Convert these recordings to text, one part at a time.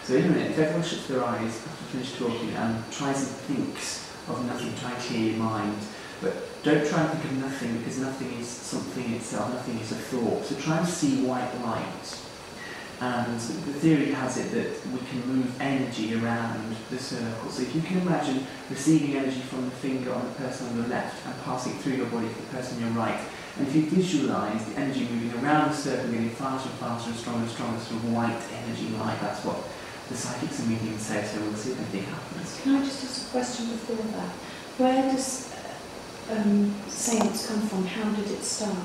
So in a minute, if everyone shuts their eyes after finish talking and tries and thinks of nothing, try to clear your mind. But don't try and think of nothing, because nothing is something itself, nothing is a thought. So try and see white light. And the theory has it that we can move energy around the circle. So if you can imagine receiving energy from the finger on the person on your left and passing through your body to the person on your right, and if you visualise the energy moving around the circle, getting faster and faster and stronger, sort of white energy light, that's what the psychics and mediums say, so we'll see if anything happens. Can I just ask a question before that? Where does seance come from? How did it start?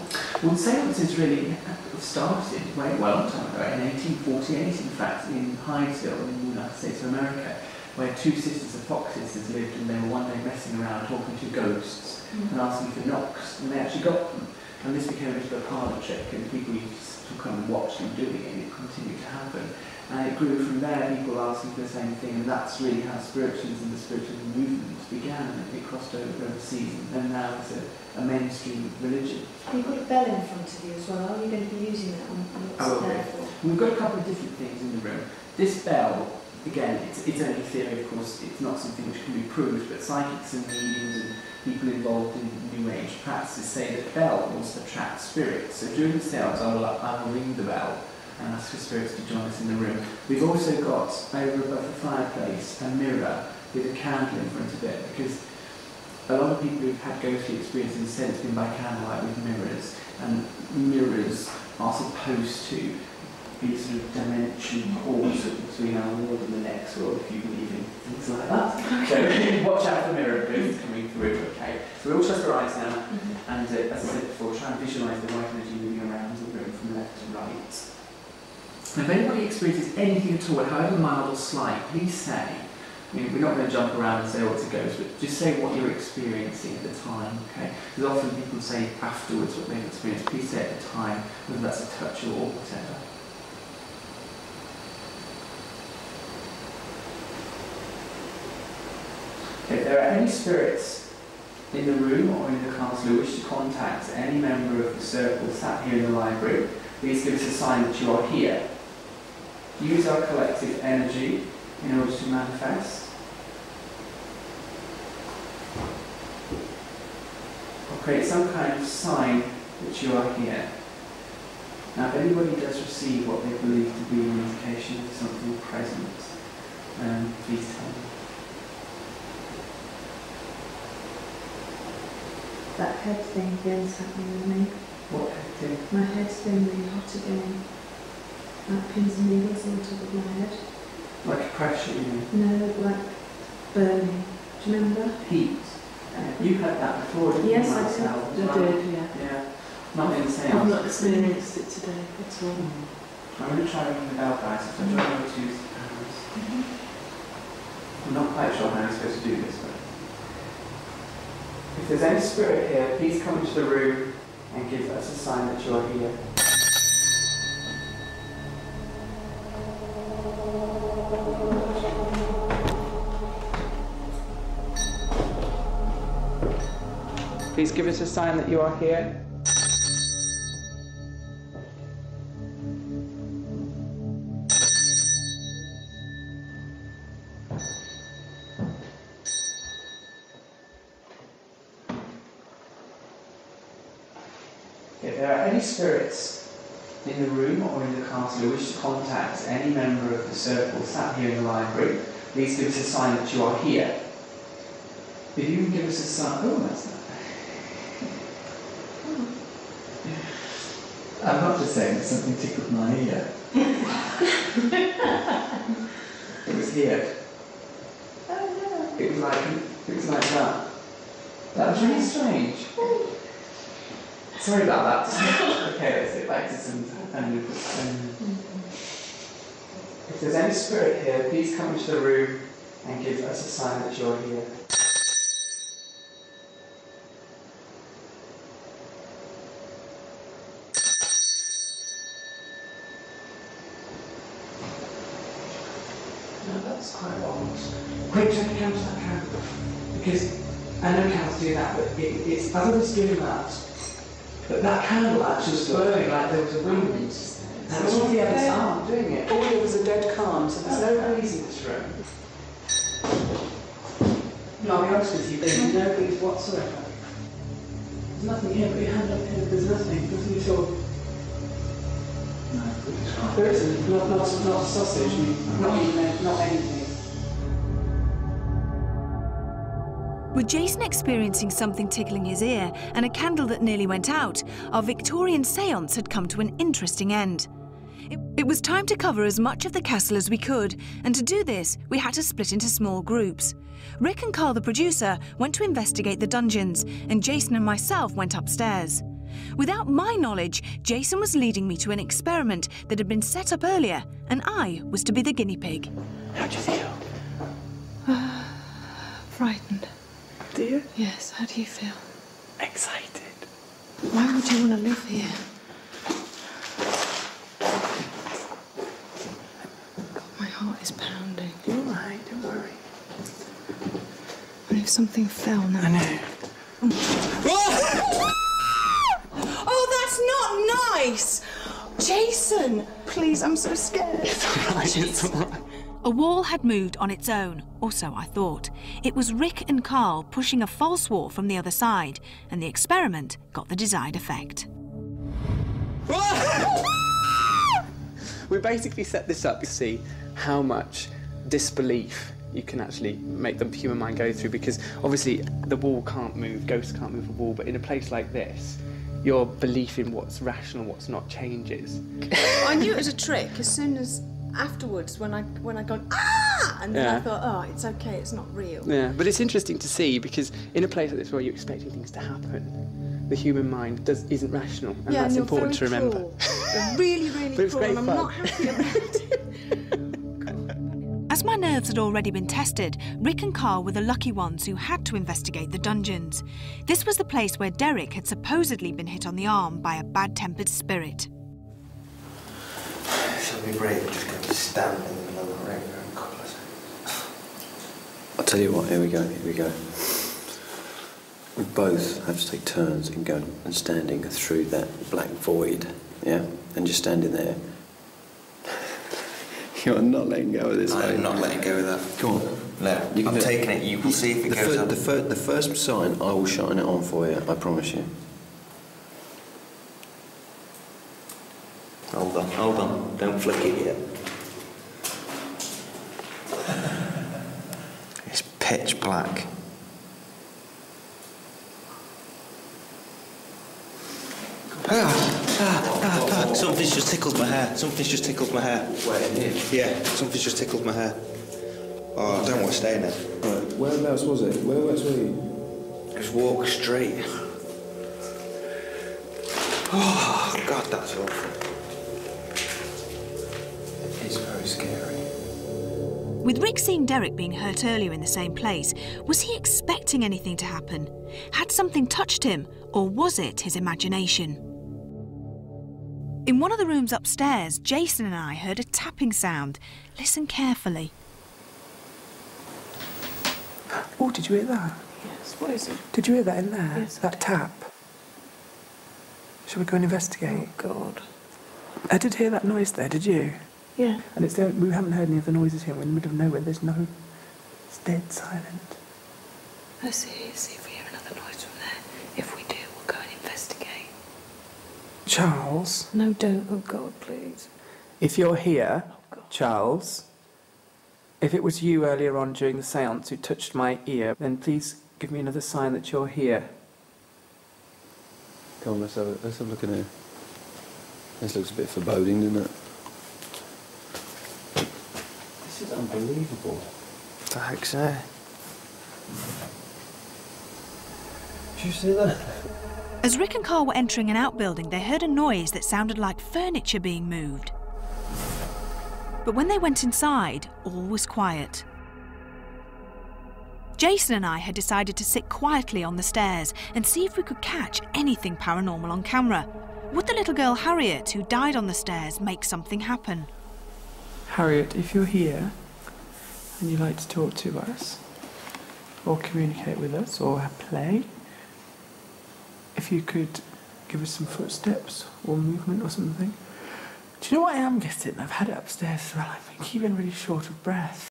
Well, seances really started way well time ago, in 1848 in fact, in Hydesville in the United States of America, where two sisters of Fox sisters lived, and they were one day messing around talking to ghosts and asking for knocks, and they actually got them. And this became a bit of a parlour trick, and people used to come and watch them doing it, and it continued to happen. And it grew from there, people asking for the same thing, and that's really how spiritualism, the spiritualism movement began. It crossed over overseas, and now it's a mainstream religion. You've got a bell in front of you as well. Are you going to be using that on what's there for? We've got a couple of different things in the room. This bell, again, it's only theory, of course, it's not something which can be proved, but psychics and mediums and people involved in New Age practices say that bells attract spirits. So during the seance, I will ring the bell and ask for spirits to join us in the room. We've also got, over above the fireplace, a mirror with a candle in front of it, because a lot of people who've had ghostly experiences said it's been by candlelight with mirrors, and mirrors are supposed to be sort of dimension portals between our world and the next world, if you believe in things like that. So watch out for mirror ghosts coming through, okay? So we all trust our eyes now, and as I said before, try and visualise the white energy moving around the room from left to right. Now, if anybody experiences anything at all, however mild or slight, please say. I mean, we're not going to jump around and say what it goes, but just say what you're experiencing at the time, okay? Because often people say afterwards what they've experienced. Please say at the time, whether that's a touch or whatever. If there are any spirits in the room or in the castle who wish to contact any member of the circle sat here in the library, please give us a sign that you are here. Use our collective energy in order to manifest. Or create some kind of sign that you are here. Now, if anybody does receive what they believe to be an indication of something present, please tell me. That head thing again's happening with me. What head thing? My head's been really hot again. Like pins and needles on top of my head. Like pressure, you mean? No, like burning. Do you remember? Heat. You had that before, didn't yes, you? Yes, I did, yeah. Yeah. Not in the same. I've not experienced it today at all. I'm going to try ringing the bell, guys. If I don't know what to use hands. I'm not quite sure how I'm supposed to do this, but if there's any spirit here, please come into the room and give us a sign that you are here. Please give us a sign that you are here. If there are any spirits in the room or in the castle who wish to contact any member of the circle sat here in the library, please give us a sign that you are here. If you can give us a sign... Oh, that's not... I'm not just saying that something tickled my ear. It was here. Oh no. It was like that. That was really strange. Sorry about that. Okay, let's get back to some... If there's any spirit here, please come into the room and give us a sign that you're here. No, that's quite odd. Quick, check account that candle. Because I know candles do that, but it's as I was doing that, but that candle actually was burning like there was a wind. And all the others aren't doing it. Or there was a dead calm, so there's no No, I'll be honest with you, there's no breeze whatsoever. There's nothing here, put your hand up here, there's nothing at all. No, there isn't, not a sausage, not anything. With Jason experiencing something tickling his ear and a candle that nearly went out, our Victorian séance had come to an interesting end. It was time to cover as much of the castle as we could, and to do this, we had to split into small groups. Rick and Carl, the producer, went to investigate the dungeons, and Jason and myself went upstairs. Without my knowledge, Jason was leading me to an experiment that had been set up earlier, and I was to be the guinea pig. How do you feel? Frightened. Do you? Yes, how do you feel? Excited. Why would you want to live here? God, my heart is pounding. You're all right, don't worry. And if something fell now... I know. Oh, that's not nice! Jason! Please, I'm so scared. It's all right, it's all right. A wall had moved on its own, or so I thought. It was Rick and Carl pushing a false wall from the other side, and the experiment got the desired effect. We basically set this up to see how much disbelief you can actually make the human mind go through, because obviously the wall can't move, ghosts can't move a wall, but in a place like this, your belief in what's rational, what's not, changes. I knew it was a trick as soon as afterwards when I gone, ah! And then I thought, oh, it's okay, it's not real. Yeah, but it's interesting to see, because in a place like this where you're expecting things to happen, the human mind isn't rational, and that's important to remember. You're really, really cruel, and I'm not happy about it. As my nerves had already been tested, Rick and Carl were the lucky ones who had to investigate the dungeons. This was the place where Derek had supposedly been hit on the arm by a bad-tempered spirit. Shall we break? Just going to stand in the middle of the ring and couple of seconds. I'll tell you what, here we go. We both have to take turns in going and standing through that black void, yeah? And just standing there. You're not letting go of this. I'm not letting go of that. Go on. No, I'm taking it. You will see if it goes up. The first sign, I will shine it on for you, I promise you. Hold on. Don't flick it yet. It's pitch black. Something's just tickled my hair. Where, in here? Yeah, something's just tickled my hair. Oh, I don't want to stay in it. Right, whereabouts was it? Whereabouts were you? Just walk straight. Oh, God, that's awful. It's very scary. With Rick seeing Derek being hurt earlier in the same place, was he expecting anything to happen? Had something touched him, or was it his imagination? In one of the rooms upstairs, Jason and I heard a tapping sound. Listen carefully. Oh, did you hear that? Yes, what is it? Did you hear that in there? Yes. That tap? Shall we go and investigate? Oh, God. I did hear that noise there, did you? Yeah. And we haven't heard any of the noises here. We're in the middle of nowhere. It's dead silent. Let's see if we hear another noise from there. If we do, we'll go and investigate. Charles? No, don't. Oh, God, please. If you're here, God. Charles, if it was you earlier on during the séance who touched my ear, then please give me another sign that you're here. Come on, let's have a look in here. This looks a bit foreboding, doesn't it? This is unbelievable. What the heck's there? Did you see that? As Rick and Carl were entering an outbuilding, they heard a noise that sounded like furniture being moved. But when they went inside, all was quiet. Jason and I had decided to sit quietly on the stairs and see if we could catch anything paranormal on camera. Would the little girl Harriet, who died on the stairs, make something happen? Harriet, if you're here and you'd like to talk to us, or communicate with us, or play, if you could give us some footsteps or movement or something. Do you know what I am getting? I've had it upstairs as well. I've been keeping really short of breath.